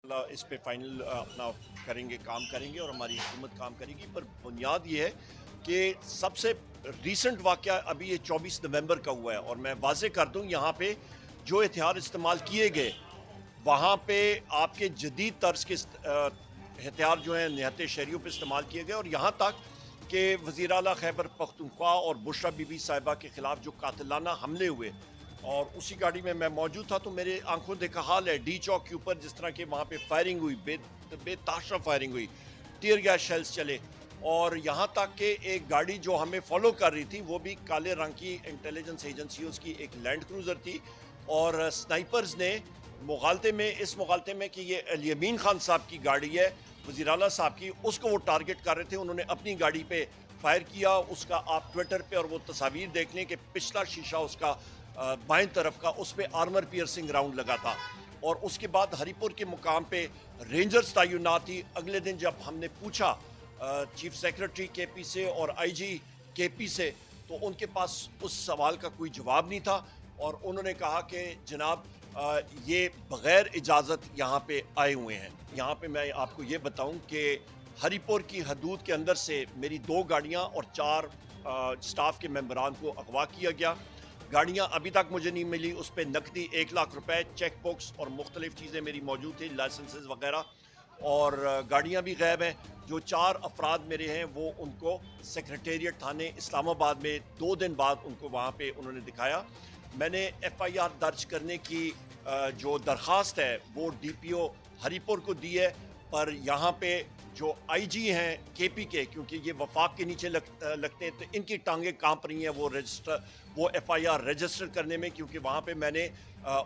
इस पे फाइनल अपना करेंगे, काम करेंगे और हमारी हुकूमत काम करेगी। पर बुनियाद ये है कि सबसे रीसेंट वाक़या अभी ये 24 नवंबर का हुआ है और मैं वाज़ेह कर दूं, यहाँ पे जो हथियार इस्तेमाल किए गए, वहाँ पे आपके जदीद तर्ज के हथियार जो हैं निहत्ते शहरियों पे इस्तेमाल किए गए और यहाँ तक कि वज़ीर आला खैबर पख्तूनख्वा और बुशरा बीबी साहिबा के ख़िलाफ़ जो कातिलाना हमले हुए और उसी गाड़ी में मैं मौजूद था, तो मेरे आंखों देखा हाल है डी चौक के ऊपर जिस तरह के वहाँ पे फायरिंग हुई, बेताशा फायरिंग हुई, टीयर गैस शेल्स चले और यहाँ तक कि एक गाड़ी जो हमें फॉलो कर रही थी वो भी काले रंग की इंटेलिजेंस एजेंसी उसकी एक लैंड क्रूज़र थी और स्नाइपर्स ने इस मुगालते में कि ये अल-यमीन खान साहब की गाड़ी है, वज़ीर आला साहब की, उसको वो टारगेट कर रहे थे। उन्होंने अपनी गाड़ी पे फायर किया। उसका आप ट्विटर पे और वो तस्वीर देख लें कि पिछला शीशा उसका बाएं तरफ का, उस पे आर्मर पियर्सिंग राउंड लगा था और उसके बाद हरिपुर के मुकाम पे रेंजर्स तैनात थी। अगले दिन जब हमने पूछा चीफ सेक्रेटरी केपी से और आईजी केपी से, तो उनके पास उस सवाल का कोई जवाब नहीं था और उन्होंने कहा कि जनाब ये बग़ैर इजाज़त यहाँ पे आए हुए हैं। यहाँ पे मैं आपको ये बताऊँ कि हरिपुर की हदूद के अंदर से मेरी 2 गाड़ियाँ और 4 स्टाफ के मेंबरान को अगवा किया गया। गाड़ियाँ अभी तक मुझे नहीं मिली, उस पर नकदी 1 लाख रुपए, चेक बुक्स और मुख्तलिफ चीज़ें मेरी मौजूद थी, लाइसेंसेस वगैरह, और गाड़ियाँ भी गायब हैं। जो 4 अफराद मेरे हैं वो उनको सेक्रेटेरिएट थाने इस्लामाबाद में 2 दिन बाद उनको वहाँ पे उन्होंने दिखाया। मैंने एफआईआर दर्ज करने की जो दरख्वास्त है वो डीपीओ हरिपुर को दी है, पर यहाँ पे जो आईजी हैं केपी के, क्योंकि ये वफाक के नीचे लगते हैं, तो इनकी टांगें कांप रही हैं वो एफआईआर रजिस्टर करने में, क्योंकि वहाँ पे मैंने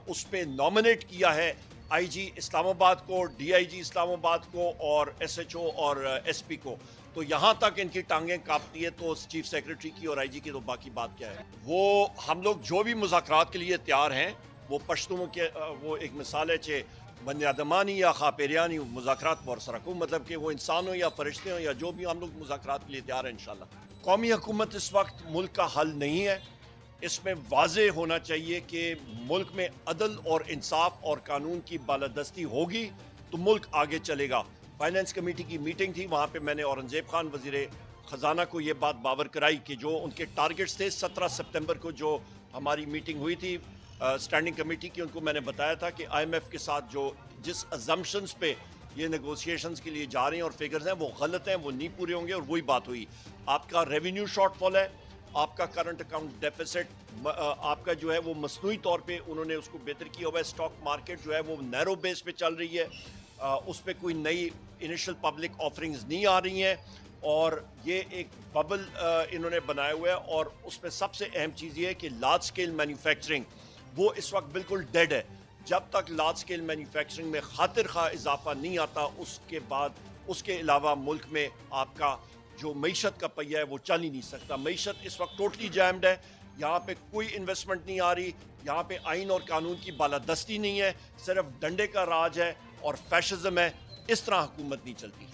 उस पे नॉमिनेट किया है आईजी इस्लामाबाद को, डीआईजी इस्लामाबाद को और एसएचओ और एसपी को। तो यहाँ तक इनकी टांगें कांपती है, तो चीफ सेक्रेटरी की और आईजी की तो बाकी बात क्या है। वो हम लोग जो भी मुज़ाकरात के लिए तैयार हैं, वो पश्तुओं के वो एक मिसाल है चे बनियादमानी या खापेरियानी मुज़ाकरात बरसरकू, मतलब कि वो इंसान हो या फरिश्ते हो या जो भी, हम लोग मुज़ाकरात के लिए तैयार हैं इंशाल्लाह। कौमी हुकूमत इस वक्त मुल्क का हल नहीं है। इसमें वाज़ेह होना चाहिए कि मुल्क में अदल और इंसाफ और कानून की बालादस्ती होगी तो मुल्क आगे चलेगा। फाइनेंस कमेटी की मीटिंग थी, वहाँ पे मैंने औरंगजेब खान वज़ीर ख़जाना को ये बात बावर कराई कि जो उनके टारगेट्स थे 17 सितंबर को जो हमारी मीटिंग हुई थी स्टैंडिंग कमेटी की, उनको मैंने बताया था कि आईएमएफ के साथ जो जिस अजम्पशंस पे ये नेगोशिएशंस के लिए जा रहे हैं और फिगर्स हैं वो गलत हैं, वो नहीं पूरे होंगे। और वही बात हुई, आपका रेवेन्यू शॉर्टफॉल है, आपका करंट अकाउंट डेफिसिट, आपका जो है वो मसनूई तौर पे उन्होंने उसको बेहतर किया हुआ है। स्टॉक मार्केट जो है वो नैरो बेस पे चल रही है, उस पर कोई नई इनिशियल पब्लिक ऑफरिंग्स नहीं आ रही हैं और ये एक बबल इन्होंने बनाया हुआ है। और उसमें सबसे अहम चीज़ ये है कि लार्ज स्केल मैन्युफैक्चरिंग वो इस वक्त बिल्कुल डेड है। जब तक लार्ज स्केल मैन्युफैक्चरिंग में खातिर खा इजाफा नहीं आता, उसके बाद उसके अलावा मुल्क में आपका जो मईशत का पहिया है वो चल ही नहीं सकता। मईशत इस वक्त टोटली जैम्ड है, यहाँ पे कोई इन्वेस्टमेंट नहीं आ रही, यहाँ पे आइन और कानून की बालादस्ती नहीं है, सिर्फ डंडे का राज है और फैशिज्म है। इस तरह हुकूमत नहीं चलती।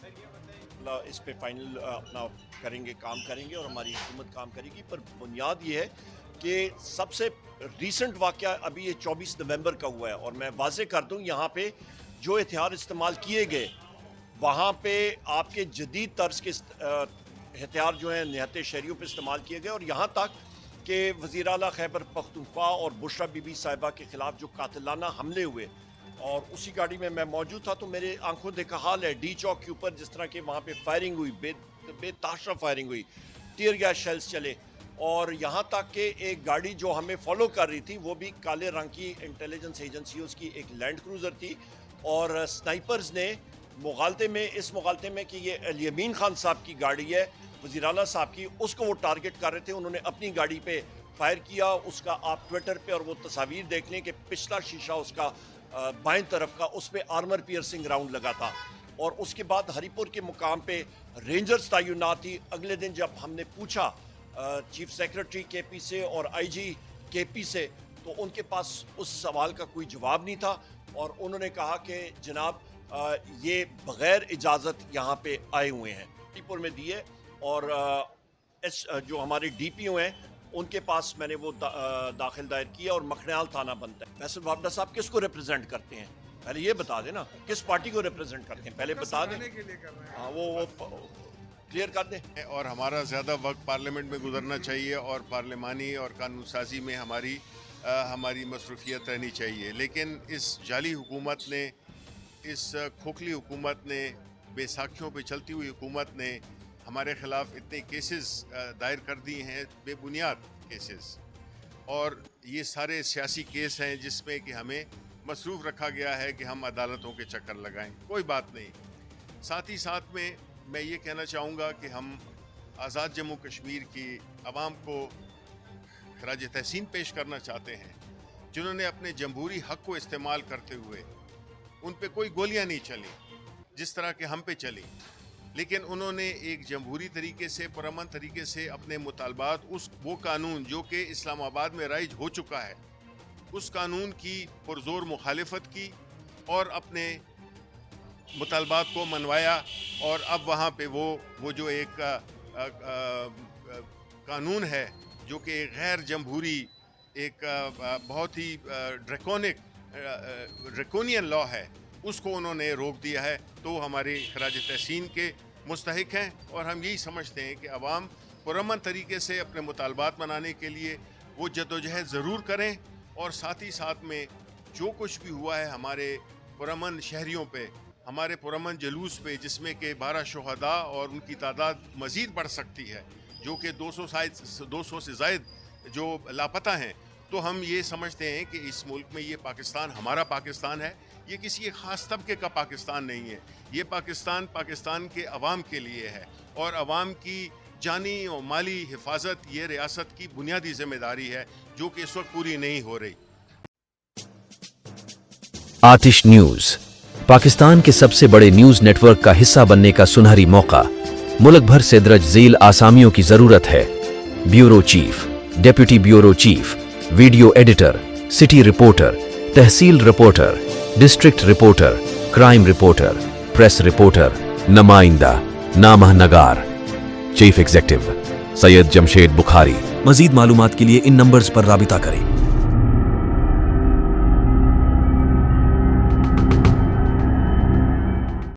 इस पे फाइनल अपना करेंगे, काम करेंगे और हमारी हुकूमत काम करेगी। पर बुनियाद ये है कि सबसे रीसेंट वाक़या अभी ये 24 नवंबर का हुआ है और मैं वाज़ेह कर दूं, यहाँ पे जो हथियार इस्तेमाल किए गए, वहाँ पे आपके जदीद तर्ज के हथियार जो हैं निहत्ते शहरियों पे इस्तेमाल किए गए और यहाँ तक कि वज़ीर आला खैबर पख्तूनख्वा और बुशरा बीबी साहिबा के ख़िलाफ़ जो कातिलाना हमले हुए और उसी गाड़ी में मैं मौजूद था, तो मेरे आंखों देखा हाल है डी चौक के ऊपर जिस तरह के वहाँ पे फायरिंग हुई, बेताशा फायरिंग हुई, टीयर गैस शेल्स चले और यहाँ तक कि एक गाड़ी जो हमें फॉलो कर रही थी वो भी काले रंग की इंटेलिजेंस एजेंसी उसकी एक लैंड क्रूज़र थी और स्नाइपर्स ने इस मुगालते में कि ये अल-यमीन खान साहब की गाड़ी है, वज़ीर आला साहब की, उसको वो टारगेट कर रहे थे। उन्होंने अपनी गाड़ी पे फायर किया। उसका आप ट्विटर पे और वो तस्वीर देख लें कि पिछला शीशा उसका बाएं तरफ का, उस पे आर्मर पियर्सिंग राउंड लगा था और उसके बाद हरिपुर के मुकाम पे रेंजर्स तैनात थी। अगले दिन जब हमने पूछा चीफ सेक्रेटरी केपी से और आईजी केपी से, तो उनके पास उस सवाल का कोई जवाब नहीं था और उन्होंने कहा कि जनाब ये बग़ैर इजाज़त यहाँ पे आए हुए हैं। हरिपुर में दिए और जो हमारे डीपीओ हैं उनके पास मैंने वो दाखिल दायर किया और मखनियाल थाना बनता है। फैसल वापडा साहब किसको रिप्रेजेंट करते हैं? पहले ये बता देना किस पार्टी को रिप्रेजेंट करते हैं, पहले बता दें। हाँ वो क्लियर कर दें। और हमारा ज़्यादा वक्त पार्लियामेंट में गुजरना चाहिए और पार्लिमानी और कानून साजी में हमारी मसरूफियत रहनी चाहिए, लेकिन इस जाली हुकूमत ने, इस खोखली हुकूमत ने, बेसाखियों पे चलती हुई हुकूमत ने हमारे ख़िलाफ़ इतने केसेस दायर कर दिए हैं, बेबुनियाद केसेस, और ये सारे सियासी केस हैं जिसमें कि हमें मसरूफ़ रखा गया है कि हम अदालतों के चक्कर लगाएं। कोई बात नहीं। साथ ही साथ में मैं ये कहना चाहूँगा कि हम आज़ाद जम्मू कश्मीर की आवाम को खराज तहसीन पेश करना चाहते हैं, जिन्होंने अपने जमहूरी हक़ को इस्तेमाल करते हुए, उन पे कोई गोलियां नहीं चली जिस तरह के हम पे चली, लेकिन उन्होंने एक जमहूरी तरीके से, पुरअमन तरीके से अपने मुतालबात, वो कानून जो कि इस्लामाबाद में राइज हो चुका है, उस कानून की पुरजोर मुखालिफत की और अपने मुतालबात को मनवाया। और अब वहाँ पे वो जो एक कानून है जो कि गैर जमहूरी, एक बहुत ही ड्रैकोनियन लॉ है, उसको उन्होंने रोक दिया है। तो हमारे खराज तहसीन के मुस्तहिक हैं और हम यही समझते हैं कि अवाम पुरअमन तरीके से अपने मुतालबात मनाने के लिए वो जद्दोजहद ज़रूर करें, और साथ ही साथ में जो कुछ भी हुआ है हमारे पुरअमन शहरियों पे, हमारे पुरअमन जलूस पे, जिसमें कि 12 शुहदा और उनकी तादाद मज़ीद बढ़ सकती है, जो कि 200 से ज़ायद जो लापता हैं, तो हम ये समझते हैं कि इस मुल्क में ये पाकिस्तान हमारा पाकिस्तान है, ये किसी एक ख़ास तबके का पाकिस्तान नहीं है। ये पाकिस्तान के अवाम के लिए है, और अवाम की जानी और माली हिफाजत ये रियासत की बुनियादी जिम्मेदारी है, जो कि इस वक्त पूरी नहीं हो रही। आतिश न्यूज़, पाकिस्तान के सबसे बड़े न्यूज़ नेटवर्क का हिस्सा बनने का सुनहरी मौका। मुल्क भर से दर्ज झेल आसामियों की जरूरत है। Bureau chief, deputy bureau chief, video editor, city reporter, tehsil reporter, district reporter, crime reporter, press reporter, नुमाइंदा, नामह नगार। Chief executive Syed Jamshed Bukhari. मजीद मालूमात के लिए इन नंबर्स पर राबिता करें।